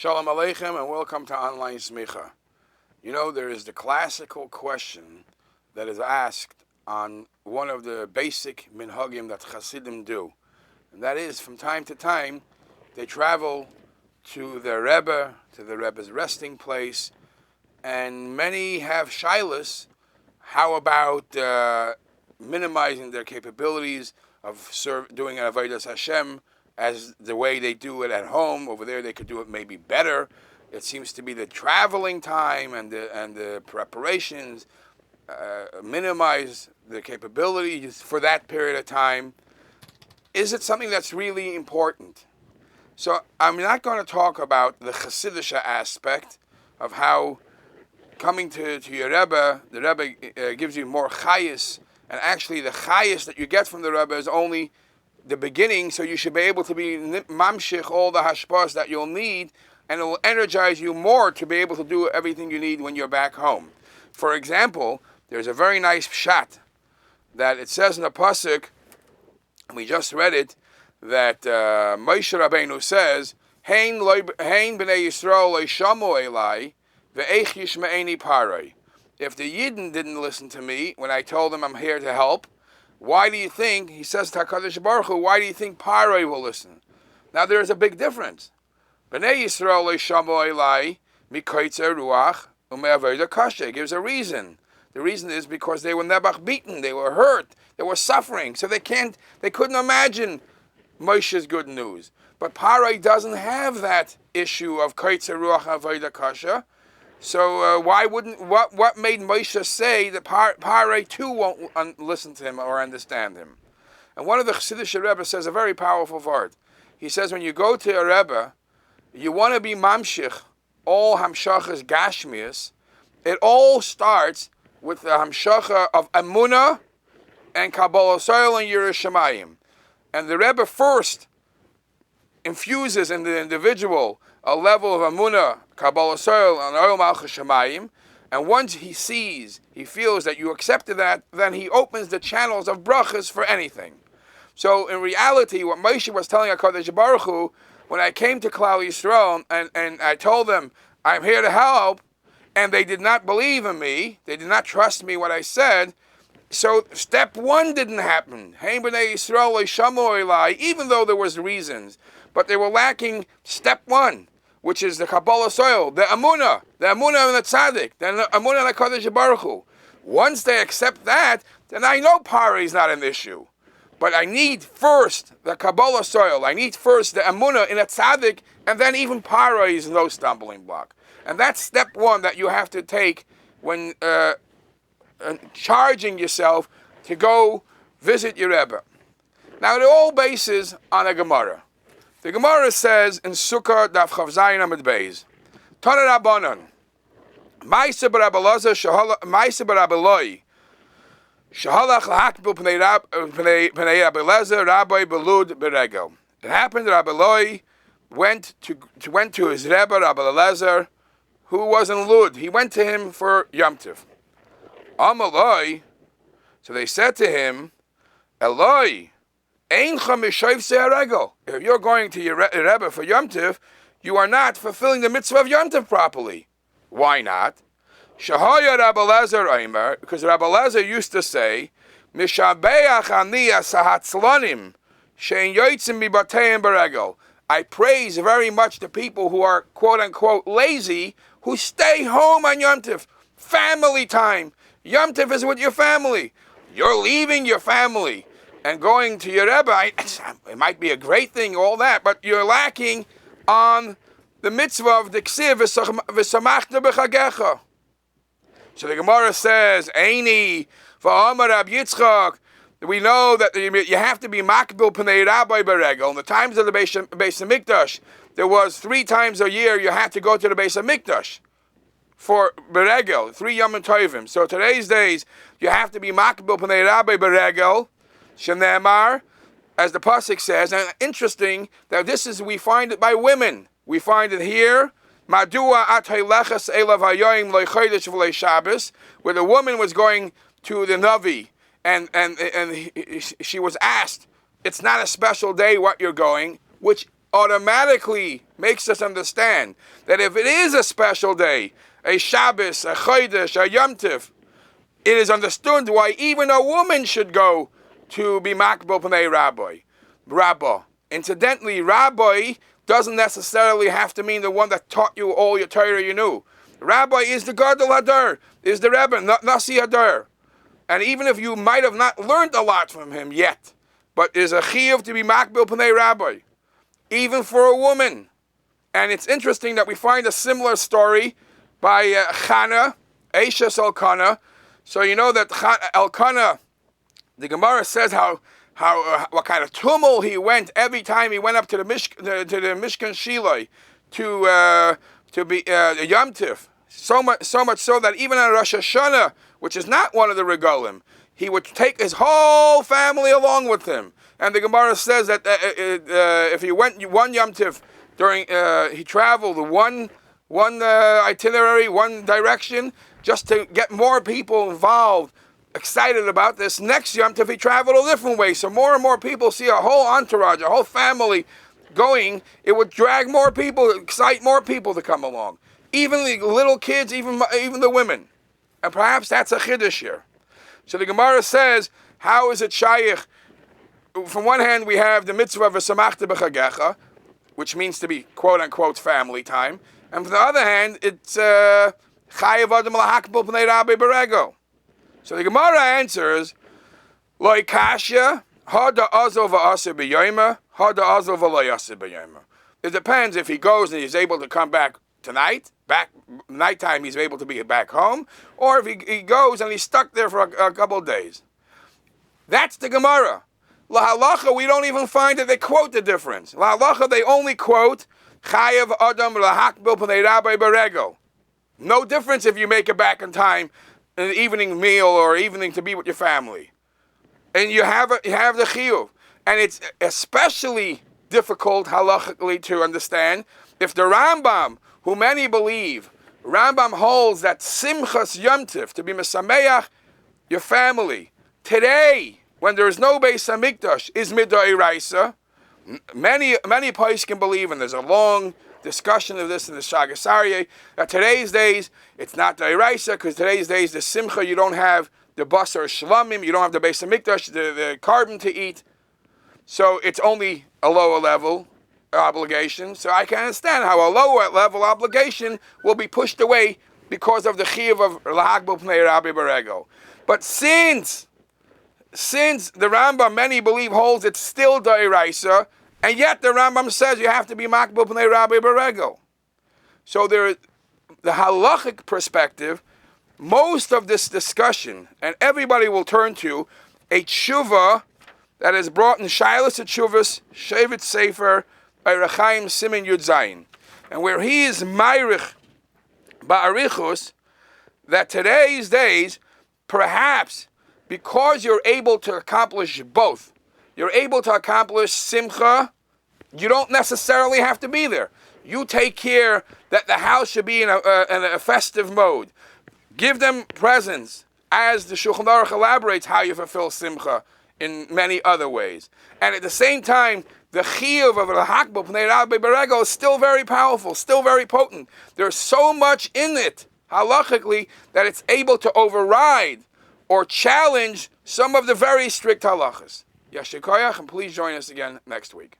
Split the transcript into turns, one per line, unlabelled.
Shalom Aleichem and welcome to Online Smicha. You know, there is the classical question that is asked on one of the basic minhagim that Hasidim do. And that is, from time to time, they travel to their rebbe, to the rebbe's resting place, and many have shilas. How about minimizing their capabilities of doing an avodas Hashem as the way they do it at home? Over there, they could do it maybe better. It seems to be the traveling time and the preparations minimize the capabilities for that period of time. Is it something that's really important? So I'm not going to talk about the Hasidic aspect of how coming to your Rebbe, the Rebbe gives you more chayis, and actually the chayis that you get from the Rebbe is only the beginning, so you should be able to be mamshich all the hashpas that you'll need, and it will energize you more to be able to do everything you need when you're back home. For example, there's a very nice pshat that it says in the pasuk, we just read it, that Moshe Rabbeinu says, Hein b'nei Yisrael leishamu elai ve'ech yishme'eni paroi. If the Yidden didn't listen to me when I told them I'm here to help, why do you think, he says to HaKadosh Baruch Hu, why do you think Paroi will listen? Now there is a big difference. B'nei Yisrael leishamu elai mikoitzer ruach u'me'avoda kasha. It gives a reason. The reason is because they were nebach beaten, they were hurt, they were suffering, so they couldn't imagine Moshe's good news. But Paroi doesn't have that issue of koitzer ruach avoda kasha. So what made Moshe say that Paroi too won't listen to him or understand him? And one of the Chassidish Rebbe says a very powerful word. He says when you go to a Rebbe, you want to be mamshich, all hamshachas gashmias. It all starts with the hamshacha of Amunah and Kabbalah Soil and Yerushalayim. And the Rebbe first infuses in the individual a level of Amunah, Kabbalah Soil, and Oil Malchus Shemayim, and once he feels that you accepted that, then he opens the channels of brachas for anything. So in reality, what Moshe was telling HaKadosh Baruch Hu, when I came to Klal Yisrael and I told them, I'm here to help, and they did not believe in me, they did not trust me what I said, so step one didn't happen. Hein b'nei Yisrael leishamu elai, even though there was reasons, but they were lacking step one, which is the Kabbalah Soil, the Amunah and the Tzaddik, the Amunah and the HaKadosh Baruch Hu. Once they accept that, then I know Paroi is not an issue. But I need first the Kabbalah Soil, I need first the Amunah in a Tzaddik, and then even Paroi is no stumbling block. And that's step one that you have to take when charging yourself to go visit your Rebbe. Now it all bases on a Gemara. The Gemara says in Sukkah Daf Chav Zayin Amud Beis, Tana Rabbanon, Ma'aseh b'Rabbi Elazar Shehalach lahakbil pnei Rabbi Elazar Rabbi Belud Beregel. It happened that Rabbi Eloi went to his Rebbe Rabbi Elazar, who was in Lud. He went to him for Yom Tov. Eloi, so they said to him, Eloi, if you're going to your Rebbe for Yom Tov, you are not fulfilling the mitzvah of Yom Tov properly. Why not? Shahaya Rabbi Elazar Eimer, because Rabbi Elazar used to say, Mishabeach ani asahatzlanim, shein yotzim mibateim beregel. I praise very much the people who are quote-unquote lazy, who stay home on Yom Tov. Family time. Yom Tov is with your family. You're leaving your family and going to your Rebbe. It might be a great thing, all that, but you're lacking on the mitzvah of the ksiv v'samachta b'chagecha. So the Gemara says, Eini v'amar Rab Yitzchak. We know that you have to be makbil pnei Rabbi beregel. In the times of the Beis Hamikdash, there was 3 times a year you had to go to the Beis Hamikdash for beregel, 3 Yom Tovim. So today's days, you have to be makbil pnei Rabbi beregel, shenemar, as the pasuk says. And interesting that we find it by women. We find it here, Madua atay lechas elav hayoyim loy chodesh v'loy Shabbos, where the woman was going to the Navi, and she was asked, it's not a special day what you're going, which automatically makes us understand that if it is a special day, a Shabbos, a Chodesh, a Yom Tif, it is understood why even a woman should go to be makbel p'nei Rabbah. Incidentally, Rabbi doesn't necessarily have to mean the one that taught you all your Torah you knew. Rabbi is the Gadol Hadar, is the Rebbe, Nasi Hadar. And even if you might have not learned a lot from him yet, but there's a chiyuv to be makbel p'nei Rabbi, even for a woman. And it's interesting that we find a similar story by Chana, Eishes Elkanah. So you know that Elkanah, the Gemara says how what kind of tumult he went every time he went up to the Mishkan Shiloi to be Yom Tif. So much so that even on Rosh Hashanah, which is not one of the regalim, he would take his whole family along with him. And the Gemara says that if he went one Yom Tif during, he traveled one itinerary, one direction, just to get more people involved, excited about this. Next Yom Tif he traveled a different way, so more and more people see a whole entourage, a whole family going. It would drag more people, excite more people to come along, even the little kids, even the women. And perhaps that's a chiddush here. So the Gemara says, how is it shayich? From one hand, we have the mitzvah of v'samachta b'chagecha, which means to be quote unquote family time, and from the other hand, it's chayav adam lahakbel p'nei Rabbi berego. So the Gemara answers, Loi kasha, hada azov v'aseh b'yoyma, hada azov v'lo yaseh b'yoyma. It depends if he goes and he's able to come back tonight, nighttime he's able to be back home, or if he goes and he's stuck there for a couple of days. That's the Gemara. La halacha, we don't even find that they quote the difference. La halacha, they only quote, chayav adam lahakbel p'nei Rabbi berego. No difference if you make it back in time, an evening meal or evening to be with your family. And you have the chiyuv. And it's especially difficult halachically to understand if the Rambam, who many believe, Rambam holds that Simchas Yom Tif, to be mesameach your family, today, when there is no Beis HaMikdash, is midoraisa. Many poskim believe, and there's a long discussion of this in the Shagas Aryeh, that today's days, it's not doraisa, because today's days, the Simcha, you don't have the basar shlamim, you don't have the Beis HaMikdash, the carbon to eat, so it's only a lower level obligation. So I can understand how a lower level obligation will be pushed away because of the chiyuv of lahakbel p'nei Rabbi berego. But since the Rambam, many believe, holds it's still doraisa, and yet the Rambam says you have to be makbel p'nei Rabbi berego. So the halachic perspective, most of this discussion, and everybody will turn to a tshuva that is brought in Shailas Tshuvas, Shevet Sefer, Erechaim Simin Yud Zayin, and where he is Mayrich Ba'arichus, that today's days, perhaps because you're able to accomplish both, you're able to accomplish Simcha, you don't necessarily have to be there. You take care that the house should be in a festive mode. Give them presents, as the Shulchan Aruch elaborates how you fulfill Simcha in many other ways. And at the same time, the chiyuv of lahakbel p'nei Rabbi berego is still very powerful, still very potent. There's so much in it, halachically, that it's able to override or challenge some of the very strict halachas. Yashir koyach, and please join us again next week.